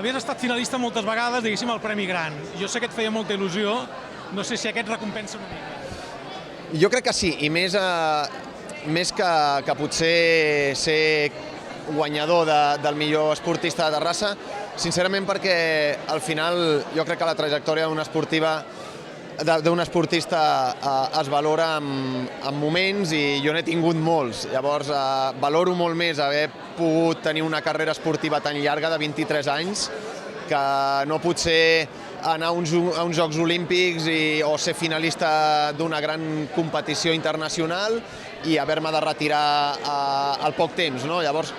Havies estat finalista moltes vegades, diguéssim, al Premi Gran. Jo sé que et feia molta il·lusió, no sé si aquest recompensa una mica. Jo crec que sí, i més que potser ser guanyador del millor esportista de Terrassa, sincerament perquè al final jo crec que la trajectòria d'un esportista es valora en moments i jo n'he tingut molts. Llavors valoro molt més haver pogut tenir una carrera esportiva tan llarga de 23 anys que no potser anar a uns Jocs Olímpics o ser finalista d'una gran competició internacional i haver-me de retirar al poc temps. Llavors,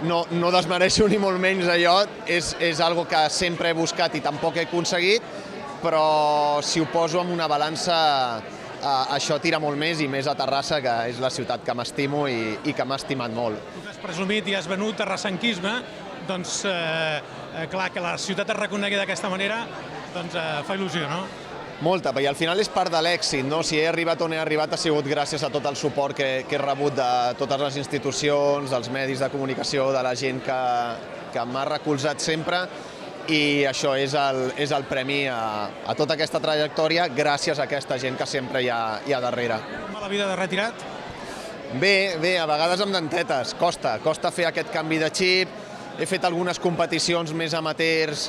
no desmereixo ni molt menys allò, és algo que sempre he buscat i tampoc he aconseguit, però si ho poso en una balança, això tira molt més i més a Terrassa, que és la ciutat que m'estimo i que m'ha estimat molt. Tu que has presumit i has venut terrassenquisme, doncs clar, que la ciutat es reconegui d'aquesta manera, doncs fa il·lusió, no? Molta, perquè al final és part de l'èxit, no? Si he arribat on he arribat ha sigut gràcies a tot el suport que he rebut de totes les institucions, dels medis de comunicació, de la gent que m'ha recolzat sempre, i això és el premi a tota aquesta trajectòria gràcies a aquesta gent que sempre hi ha darrere. Mala vida de retirat? Bé, a vegades amb dentetes, costa fer aquest canvi de xip, he fet algunes competicions més amateurs,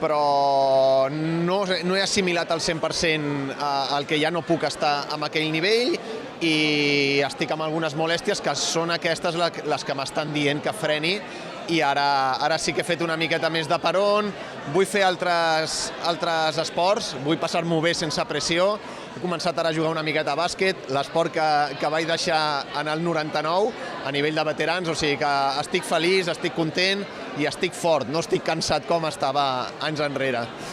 però no he assimilat al 100% el que ja no puc estar amb aquell nivell i estic amb algunes molèsties que són aquestes les que m'estan dient que freni, i ara sí que he fet una miqueta més de peron, vull fer altres esports, vull passar-m'ho bé sense pressió, he començat ara a jugar una miqueta a bàsquet, l'esport que vaig deixar en el 99 a nivell de veterans, o sigui que estic feliç, estic content i estic fort, no estic cansat com estava anys enrere.